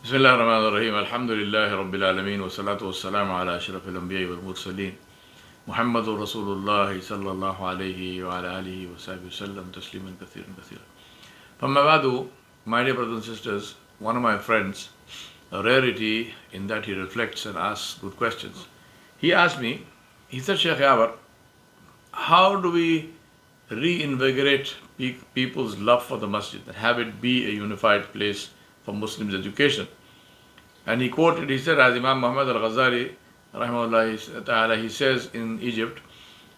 بسم الله الرحمن الرحيم الحمد لله رب العالمين والصلاة والسلام على أشرف الأنبياء والمرسلين محمد رسول الله صلى الله عليه وعلى آله وصحبه وسلم تسليما كثيرا كثيرا. فما بعد, my dear brothers and sisters, one of my friends, a rarity in that he reflects and asks good questions. He asked me, he said, Sheikh Yawar, how do we reinvigorate people's love for the masjid and have it be a unified place for Muslims' education? And he quoted, he said, as Imam Muhammad al-Ghazali, rahimahullah ta'ala, he says in Egypt,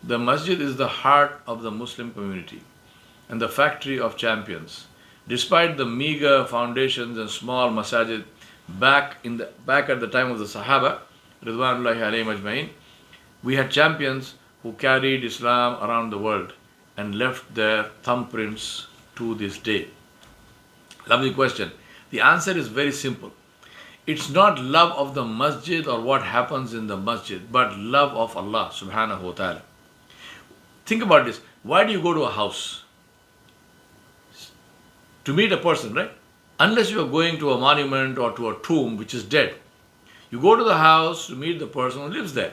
the masjid is the heart of the Muslim community and the factory of champions. Despite the meager foundations and small masajid back at the time of the Sahaba, Ridwanullahi alayhim ajma'in, we had champions who carried Islam around the world and left their thumbprints to this day. Lovely question. The answer is very simple. It's not love of the masjid or what happens in the masjid, but love of Allah subhanahu wa ta'ala. Think about this. Why do you go to a house? To meet a person, right? Unless you are going to a monument or to a tomb which is dead. You go to the house to meet the person who lives there.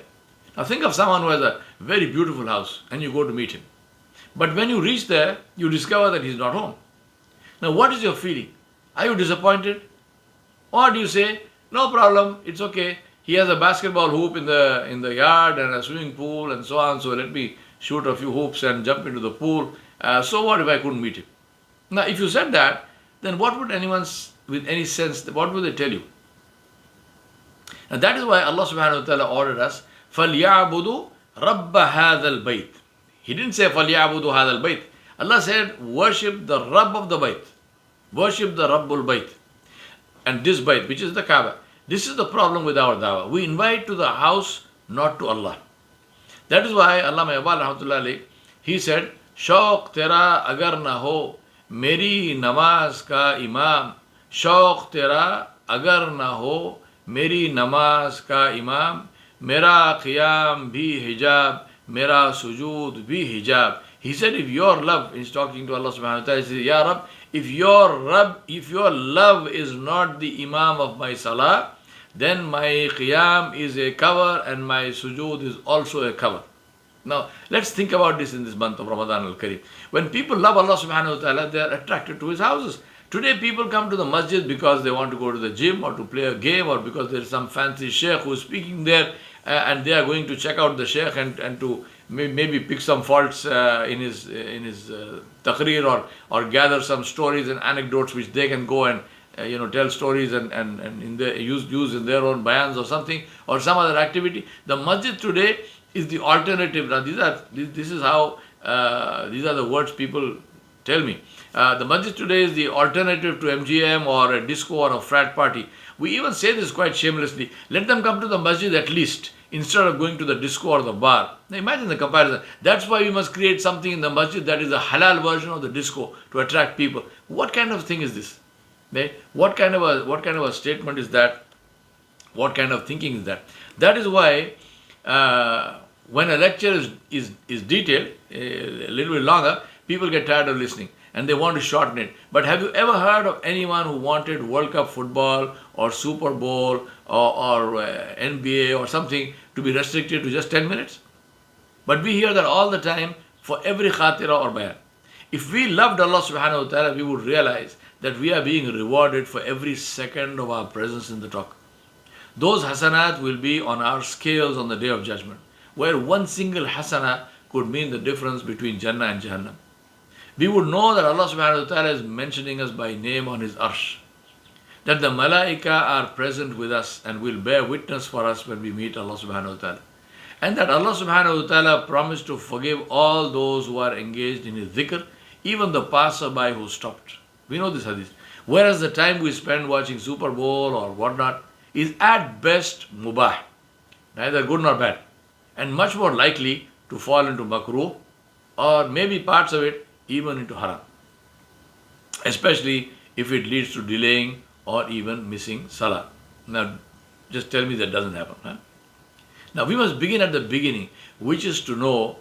Now think of someone who has a very beautiful house and you go to meet him. But when you reach there, you discover that he's not home. Now what is your feeling? Are you disappointed? Or do you say, no problem, it's okay. He has a basketball hoop in the yard and a swimming pool and so on, so let me shoot a few hoops and jump into the pool. So what if I couldn't meet him? Now if you said that, then what would anyone with any sense, what would they tell you? And that is why Allah subhanahu wa ta'ala ordered us, فَلْيَعْبُدُوا رَبَّ هَذَا الْبَيْتِ. He didn't say فَلْيَعْبُدُوا هَذَا الْبَيْتِ. Allah said, worship the Rabb of the Bayt. Worship the Rabbul Bayt. And this Bayt, which is the Kaaba. This is the problem with our dawah. We invite to the house, not to Allah. That is why Allama Iqbal rahmatullah alayhi, he said, Shauq tera agar na ho, meri namaz ka imam. Shauq tera agar na ho, meri namaz ka imam. Mera qiyam bhi hijab, mera sujood bhi hijab. He said, if your love, he's talking to Allah subhanahu wa ta'ala, he says, Ya Rabb, if your love is not the imam of my salah, then my qiyam is a cover and my sujood is also a cover. Now, let's think about this in this month of Ramadan al-Kareem. When people love Allah subhanahu wa ta'ala, they are attracted to His houses. Today people come to the masjid because they want to go to the gym or to play a game or because there is some fancy sheikh who is speaking there and they are going to check out the sheikh and to maybe pick some faults in his taqreer or gather some stories and anecdotes which they can go and tell stories and use in their own bayans or something or some other activity. The masjid today is the alternative. Now these are the words people tell me. The masjid today is the alternative to MGM or a disco or a frat party. We even say this quite shamelessly. Let them come to the masjid at least instead of going to the disco or the bar. Now imagine the comparison. That's why we must create something in the masjid that is a halal version of the disco to attract people. What kind of thing is this? What kind of a statement is that? What kind of thinking is that? That is why when a lecture is detailed, a little bit longer, people get tired of listening and they want to shorten it. But have you ever heard of anyone who wanted World Cup football or Super Bowl or NBA or something to be restricted to just 10 minutes? But we hear that all the time for every khatira or bayan. If we loved Allah subhanahu wa ta'ala, we would realize that we are being rewarded for every second of our presence in the talk. Those hasanat will be on our scales on the day of judgment, where one single hasana could mean the difference between Jannah and Jahannam. We would know that Allah subhanahu wa ta'ala is mentioning us by name on His arsh, that the malaika are present with us and will bear witness for us when we meet Allah subhanahu wa ta'ala, and that Allah subhanahu wa ta'ala promised to forgive all those who are engaged in His dhikr, even the passerby who stopped. We know this hadith. Whereas the time we spend watching Super Bowl or whatnot is at best mubah, neither good nor bad, and much more likely to fall into makruh or maybe parts of it even into haram, especially if it leads to delaying or even missing salah. Now, just tell me that doesn't happen. Huh? Now, we must begin at the beginning, which is to know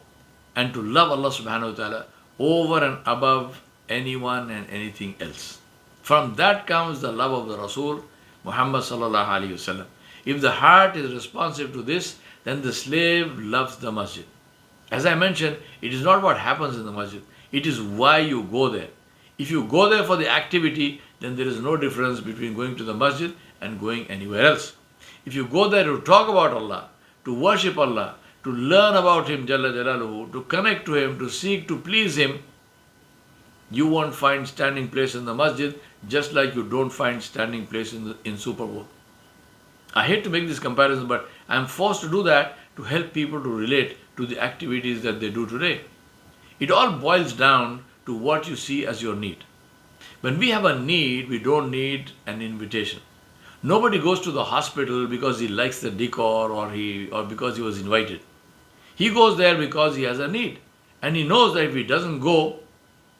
and to love Allah subhanahu wa ta'ala over and above anyone and anything else. From that comes the love of the Rasul. Muhammad sallallahu alaihi wasallam. If the heart is responsive to this, then the slave loves the masjid. As I mentioned, it is not what happens in the masjid, it is why you go there. If you go there for the activity, then there is no difference between going to the masjid and going anywhere else. If you go there to talk about Allah, to worship Allah, to learn about Him, Jalla Jalaluhu, to connect to Him, to seek to please Him, you won't find standing place in the masjid, just like you don't find standing place in Super Bowl. I hate to make this comparison, but I am forced to do that to help people to relate to the activities that they do today. It all boils down to what you see as your need. When we have a need, we don't need an invitation. Nobody goes to the hospital because he likes the decor or because he was invited. He goes there because he has a need. And he knows that if he doesn't go,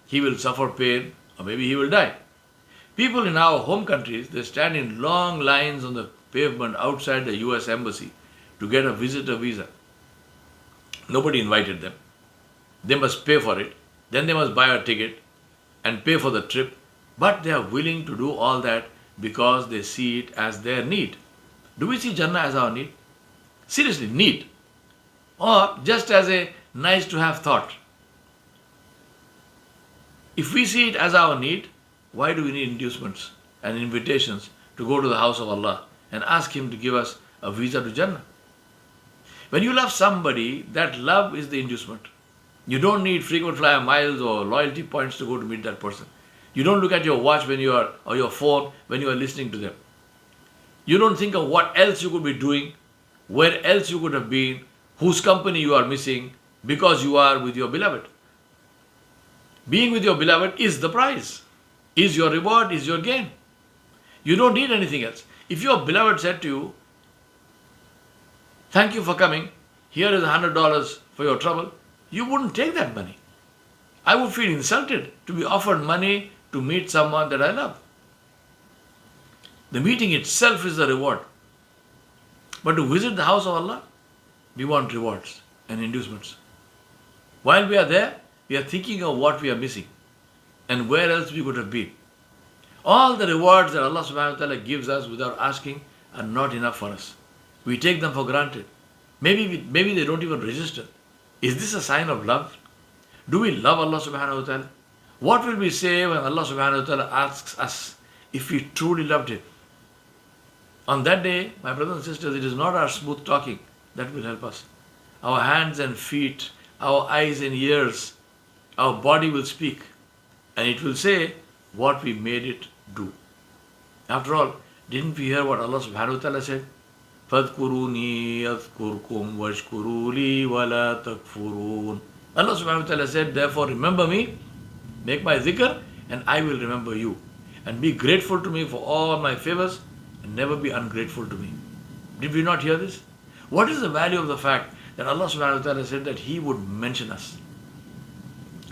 he will suffer pain or maybe he will die. People in our home countries, they stand in long lines on the pavement outside the US Embassy to get a visitor visa. Nobody invited them. They must pay for it. Then they must buy a ticket and pay for the trip. But they are willing to do all that because they see it as their need. Do we see Jannah as our need? Seriously, need. Or just as a nice to have thought. If we see it as our need, why do we need inducements and invitations to go to the house of Allah and ask Him to give us a visa to Jannah? When you love somebody, that love is the inducement. You don't need frequent flyer miles or loyalty points to go to meet that person. You don't look at your watch or your phone when you are listening to them. You don't think of what else you could be doing, where else you could have been, whose company you are missing, because you are with your beloved. Being with your beloved is the prize, is your reward, is your gain. You don't need anything else. If your beloved said to you, "Thank you for coming, here is $100 for your trouble," you wouldn't take that money. I would feel insulted to be offered money to meet someone that I love. The meeting itself is the reward. But to visit the house of Allah, we want rewards and inducements. While we are there, we are thinking of what we are missing and where else we could have been. All the rewards that Allah subhanahu wa ta'ala gives us without asking are not enough for us. We take them for granted. Maybe they don't even register. Is this a sign of love? Do we love Allah subhanahu wa ta'ala? What will we say when Allah subhanahu wa ta'ala asks us if we truly loved Him? On that day, my brothers and sisters, it is not our smooth talking that will help us. Our hands and feet, our eyes and ears, our body will speak. And it will say what we made it do. After all, didn't we hear what Allah subhanahu wa ta'ala said? فَاذْكُرُونِي أَذْكُرْكُمْ وَاشْكُرُوا لِي وَلَا تَكْفُرُونَ. Allah subhanahu wa ta'ala said, therefore remember me, make my zikr, and I will remember you. And be grateful to me for all my favors, and never be ungrateful to me. Did we not hear this? What is the value of the fact that Allah subhanahu wa ta'ala said that He would mention us?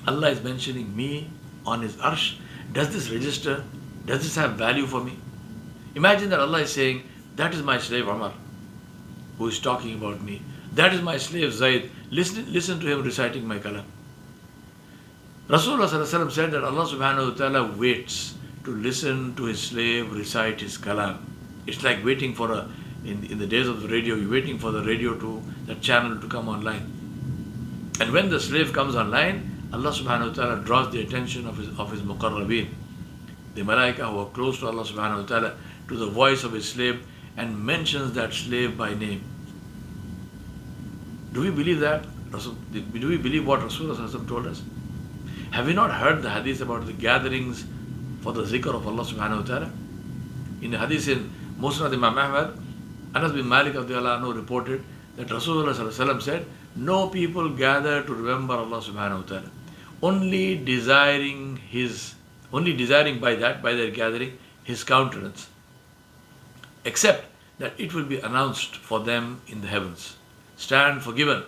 Allah is mentioning me on His arsh. Does this register? Does this have value for me? Imagine that Allah is saying, that is my slave Umar, who is talking about me. That is my slave Zaid. Listen to him reciting my kalam. Rasulullah sallallahu alaihi wasallam said that Allah subhanahu wa ta'ala waits to listen to His slave recite His kalam. It's like waiting for in the days of the radio, you're waiting for the radio that channel to come online. And when the slave comes online, Allah subhanahu wa ta'ala draws the attention of his muqarrabeen, the malaika who are close to Allah subhanahu wa ta'ala, to the voice of His slave and mentions that slave by name. Do we believe that? Do we believe what Rasulullah told us? Have we not heard the hadith about the gatherings for the zikr of Allah subhanahu wa ta'ala? In the hadith in Musnad Imam Ahmad, Anas bin Malik radhiyallahu anhu reported that Rasulullah said, no people gather to remember Allah subhanahu wa ta'ala, only desiring by their gathering His countenance, except that it will be announced for them in the heavens. Stand forgiven.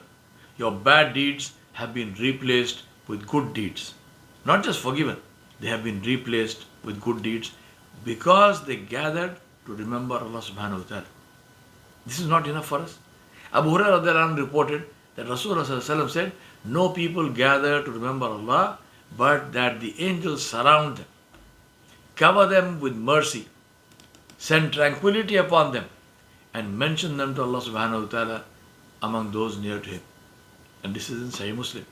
Your bad deeds have been replaced with good deeds. Not just forgiven, they have been replaced with good deeds because they gathered to remember Allah subhanahu wa ta'ala. This is not enough for us. Abu Hurairah radhiyallahu anhu reported that Rasulullah said, no people gather to remember Allah, but that the angels surround them, cover them with mercy, send tranquility upon them, and mention them to Allah subhanahu wa ta'ala among those near to him. And this is in Sahih Muslim.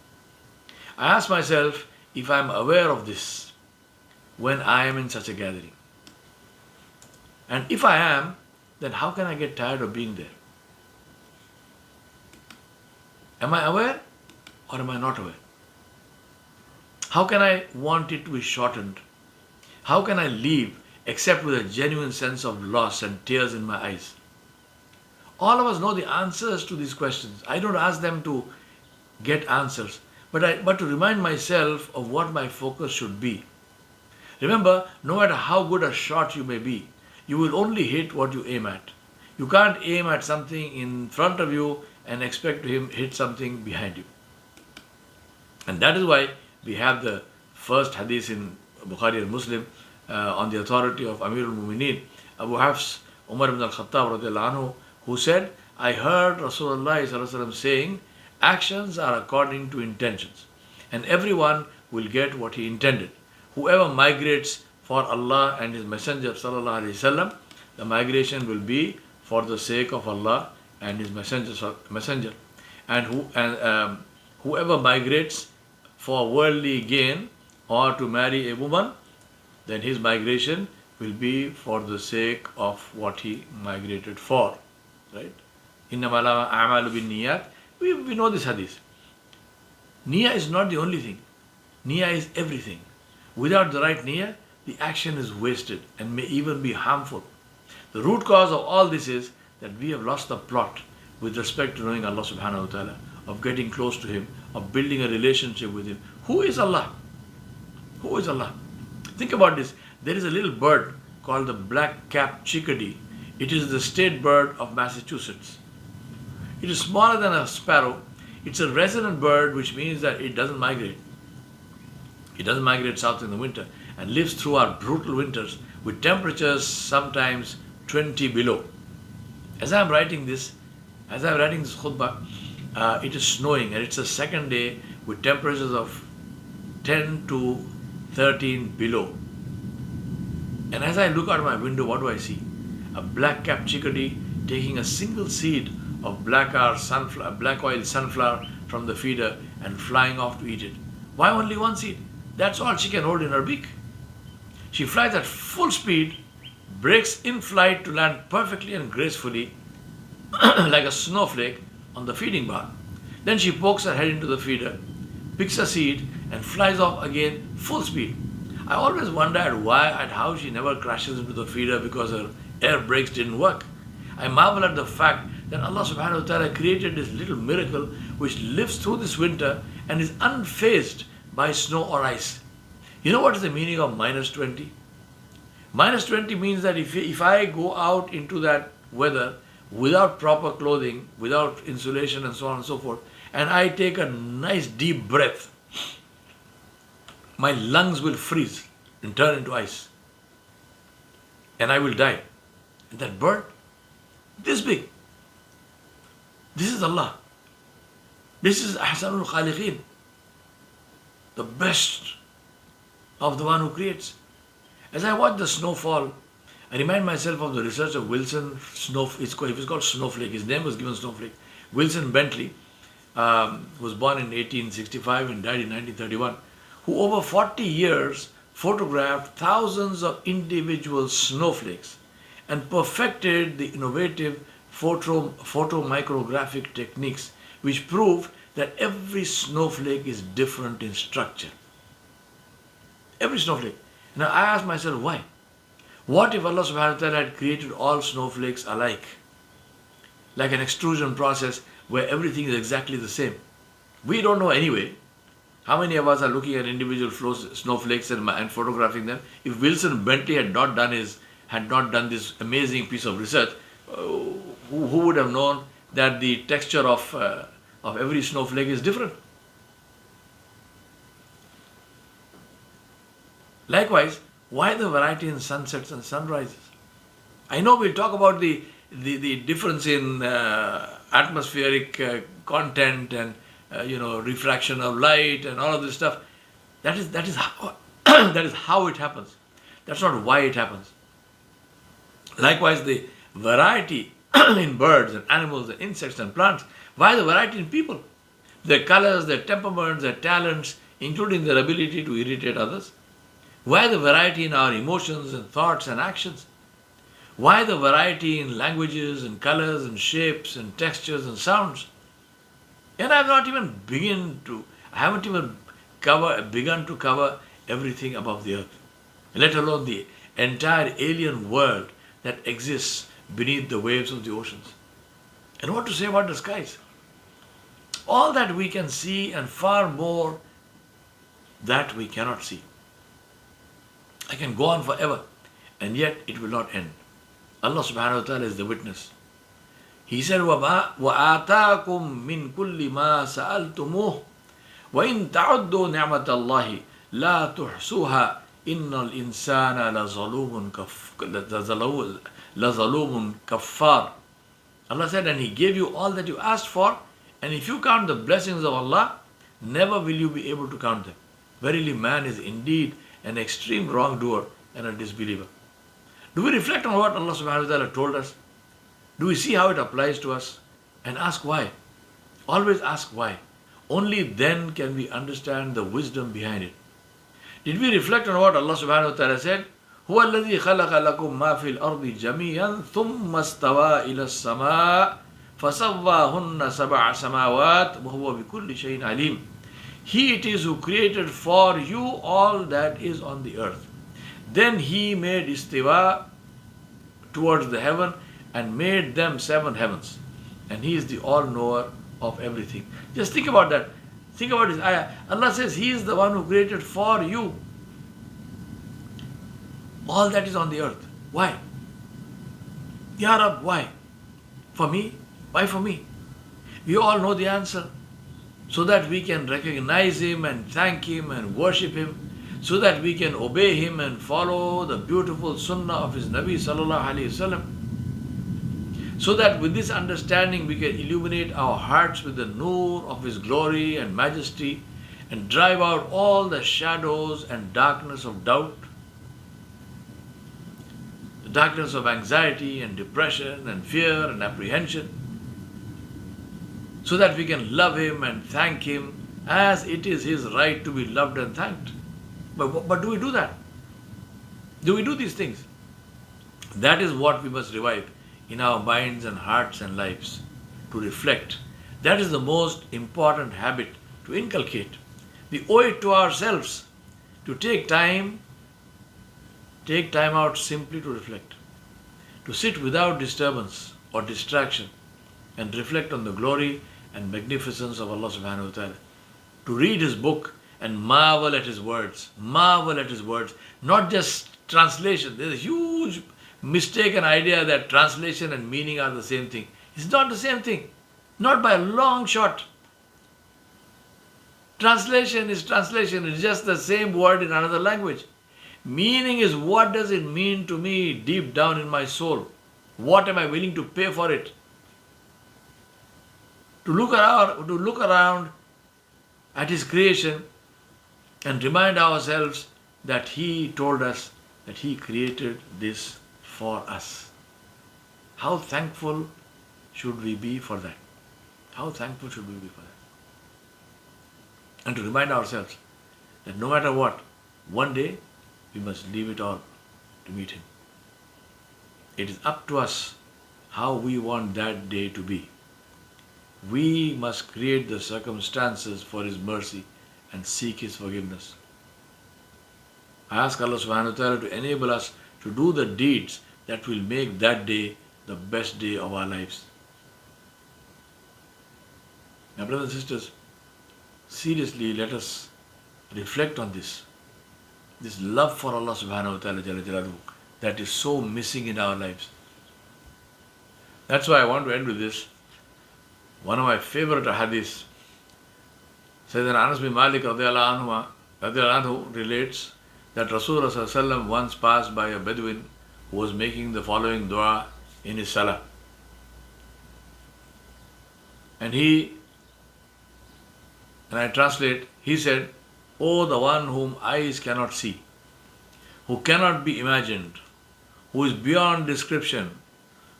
I ask myself if I am aware of this when I am in such a gathering. And if I am, then how can I get tired of being there? Am I aware or am I not aware? How can I want it to be shortened? How can I leave except with a genuine sense of loss and tears in my eyes? All of us know the answers to these questions. I don't ask them to get answers, but to remind myself of what my focus should be. Remember, no matter how good a shot you may be, you will only hit what you aim at. You can't aim at something in front of you and expect to hit something behind you. And that is why we have the first hadith in Bukhari and Muslim on the authority of Amirul Mumineen, Abu Hafs Umar ibn al-Khattab radiallahu anhu, who said, I heard Rasulullah sallallahu alaihi wasallam saying, actions are according to intentions, and everyone will get what he intended. Whoever migrates for Allah and His Messenger sallallahu alaihi wasallam, the migration will be for the sake of Allah and His Messenger. And whoever migrates for worldly gain or to marry a woman, then his migration will be for the sake of what he migrated for. Right? Innamal a'malu binniyat. We know this hadith. Niyyah is not the only thing. Niyyah is everything. Without the right niyyah, the action is wasted and may even be harmful. The root cause of all this is that we have lost the plot with respect to knowing Allah subhanahu wa ta'ala, of getting close to Him, of building a relationship with Him. Who is Allah? Who is Allah? Think about this. There is a little bird called the black-capped chickadee. It is the state bird of Massachusetts. It is smaller than a sparrow. It's a resident bird, which means that it doesn't migrate. It doesn't migrate south in the winter and lives through our brutal winters with temperatures sometimes 20 below. As I am writing this khutbah, it is snowing, and it's the second day with temperatures of 10 to 13 below. And as I look out my window, what do I see? A black-capped chickadee taking a single seed of black oil sunflower from the feeder and flying off to eat it. Why only one seed? That's all she can hold in her beak. She flies at full speed, breaks in flight to land perfectly and gracefully like a snowflake on the feeding bar. Then she pokes her head into the feeder, picks a seed, and flies off again full speed. I always wondered why and how she never crashes into the feeder because her air brakes didn't work. I marvel at the fact that Allah subhanahu wa ta'ala created this little miracle which lives through this winter and is unfazed by snow or ice. You know what is the meaning of minus 20? Minus 20 means that if I go out into that weather without proper clothing, without insulation and so on and so forth, and I take a nice deep breath, my lungs will freeze and turn into ice. And I will die. And that bird, this big. This is Allah. This is Ahsanul Khaliqeen, the best of the one who creates. As I watch the snowfall, I remind myself of the research of Wilson Snowflake. He was called Snowflake. His name was given Snowflake. Wilson Bentley was born in 1865 and died in 1931, who over 40 years photographed thousands of individual snowflakes and perfected the innovative photomicrographic techniques which proved that every snowflake is different in structure. Every snowflake. Now I ask myself, why? What if Allah subhanahu wa ta'ala had created all snowflakes alike? Like an extrusion process where everything is exactly the same. We don't know anyway. How many of us are looking at individual snowflakes and photographing them? If Wilson Bentley had not done this amazing piece of research, who would have known that the texture of every snowflake is different? Likewise, why the variety in sunsets and sunrises? I know we'll talk about the difference in atmospheric content and refraction of light and all of this stuff. That is how that is how it happens. That's not why it happens. Likewise, the variety in birds and animals and insects and plants. Why the variety in people? Their colors, their temperaments, their talents, including their ability to irritate others. Why the variety in our emotions and thoughts and actions? Why the variety in languages and colors and shapes and textures and sounds? And I haven't even begun to cover everything above the earth, let alone the entire alien world that exists beneath the waves of the oceans. And what to say about the skies? All that we can see and far more that we cannot see. I can go on forever, and yet it will not end. Allah subhanahu wa ta'ala is the witness. He said, وَآتَاكُم مِّن كُلِّ مَا سَأَلْتُمُوهُ وَإِن تَعُدُّوا نِعْمَةَ اللَّهِ لَا تُحْصُوهَا إِنَّ الْإِنسَانَ لَظَلُومٌ كَفَّارٌ. Allah said, and He gave you all that you asked for, and if you count the blessings of Allah, never will you be able to count them. Verily, man is indeed an extreme wrongdoer and a disbeliever. Do we reflect on what Allah subhanahu wa ta'ala told us? Do we see how it applies to us? And ask why. Always ask why. Only then can we understand the wisdom behind it. Did we reflect on what Allah subhanahu wa ta'ala said? هو الذي خلق لكم ما في الأرض جميعا ثم استوى إلى السماء فسواهن سبع سماوات وهو بكل شيء عليم. He it is who created for you all that is on the earth. Then He made istiwa towards the heaven and made them 7 heavens. And He is the all-knower of everything. Just think about that. Think about this ayah. Allah says He is the one who created for you all that is on the earth. Why? Ya Rab, why? For me? Why for me? We all know the answer. So that we can recognize Him and thank Him and worship Him. So that we can obey Him and follow the beautiful sunnah of His Nabi sallallahu alayhi wasallam. So that with this understanding we can illuminate our hearts with the noor of His glory and majesty and drive out all the shadows and darkness of doubt, the darkness of anxiety and depression and fear and apprehension, so that we can love Him and thank Him as it is His right to be loved and thanked. But do we do that? Do we do these things? That is what we must revive in our minds and hearts and lives, to reflect. That is the most important habit to inculcate. We owe it to ourselves to take time out simply to reflect, to sit without disturbance or distraction and reflect on the glory and magnificence of Allah subhanahu wa ta'ala, to read His book and marvel at His words, not just translation. There's a huge mistaken idea that translation and meaning are the same thing. It's not the same thing, not by a long shot. Translation is translation, it's just the same word in another language. Meaning is, what does it mean to me deep down in my soul? What am I willing to pay for it? To look around at His creation and remind ourselves that He told us that He created this for us. How thankful should we be for that? How thankful should we be for that? And to remind ourselves that no matter what, one day we must leave it all to meet Him. It is up to us how we want that day to be. We must create the circumstances for His mercy and seek His forgiveness. I ask Allah subhanahu wa ta'ala to enable us to do the deeds that will make that day the best day of our lives. My brothers and sisters, seriously let us reflect on this love for Allah subhanahu wa ta'ala Jalla Jalaluhu that is so missing in our lives. That's why I want to end with this. One of my favorite hadiths, Sayyidina Anas bin Malik radiallahu anhu relates that Rasulullah sallallahu alaihi wasallam once passed by a Bedouin who was making the following dua in his salah. And I translate, he said, "O the one whom eyes cannot see, who cannot be imagined, who is beyond description,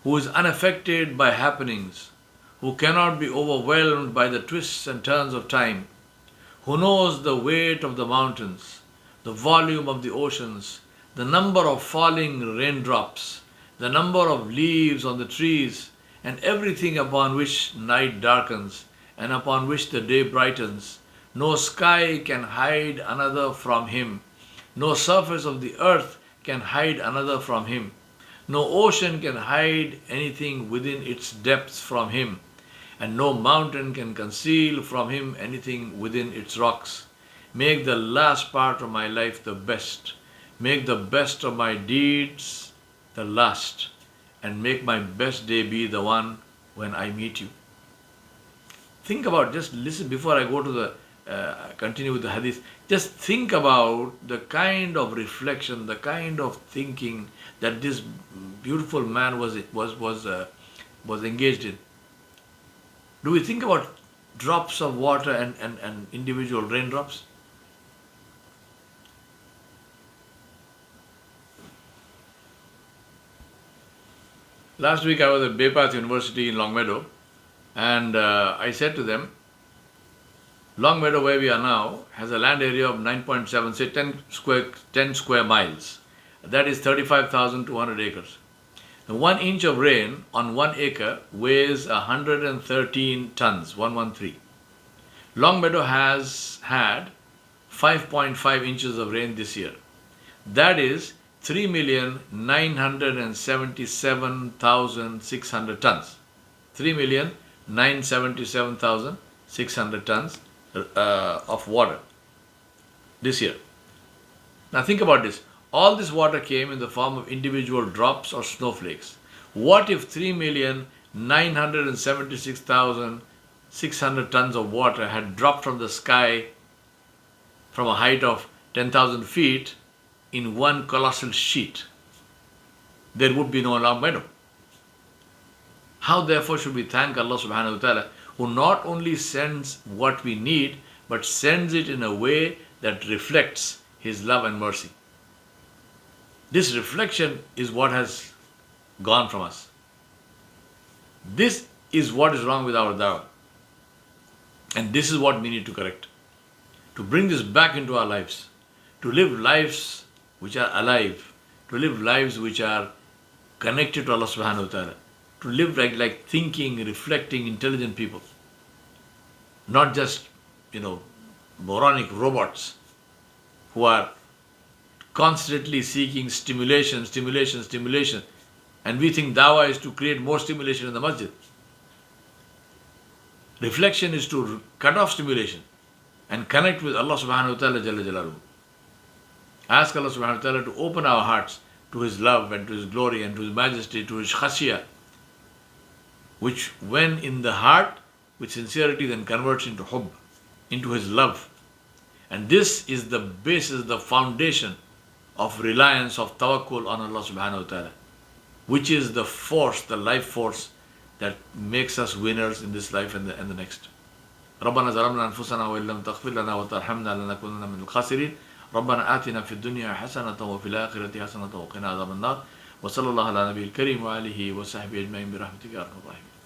who is unaffected by happenings, who cannot be overwhelmed by the twists and turns of time, who knows the weight of the mountains, the volume of the oceans, the number of falling raindrops, the number of leaves on the trees, and everything upon which night darkens and upon which the day brightens. No sky can hide another from him. No surface of the earth can hide another from him. No ocean can hide anything within its depths from him, and no mountain can conceal from him anything within its rocks. Make the last part of my life the best. Make the best of my deeds the last, and make my best day be the one when I meet you. Think about, just listen before I go to the continue with the hadith. Just think about the kind of reflection, the kind of thinking that this beautiful man was engaged in. Do we think about drops of water and individual raindrops? Last week I was at Baypath University in Longmeadow, and I said to them, Longmeadow, where we are now, has a land area of 9.7, say 10 square miles. That is 35,200 acres. The 1 inch of rain on 1 acre weighs 113 tons, 113. Longmeadow has had 5.5 inches of rain this year. That is 3,977,600 tons. 3,977,600 tons of water this year. Now think about this. All this water came in the form of individual drops or snowflakes. What if 3,976,600 tons of water had dropped from the sky from a height of 10,000 feet in one colossal sheet? There would be no Longmeadow. How therefore should we thank Allah subhanahu wa ta'ala, who not only sends what we need, but sends it in a way that reflects His love and mercy. This reflection is what has gone from us. This is what is wrong with our dawah. And this is what we need to correct. To bring this back into our lives. To live lives which are alive. To live lives which are connected to Allah subhanahu wa ta'ala. To live like thinking, reflecting, intelligent people. Not just, moronic robots who are constantly seeking stimulation. And we think dawah is to create more stimulation in the masjid. Reflection is to cut off stimulation and connect with Allah subhanahu wa ta'ala jalla jalaluhu. Ask Allah subhanahu wa ta'ala to open our hearts to His love and to His glory and to His majesty, to His khashiyah, which when in the heart with sincerity then converts into hubb, into His love. And this is the basis, the foundation of reliance, of tawakkul on Allah subhanahu wa ta'ala, which is the force, the life force that makes us winners in this life and the next. ربنا ظلمنا أنفسنا وإن لم تغفر لنا وترحمنا لنكونن من الخاسرين ربنا آتنا في الدنيا حسنة وفي الآخرة حسنة وقنا عذاب النار وصلى الله على نبي الكريم وآله وصحبه أجمعين برحمتك يا أرحم الراحمين.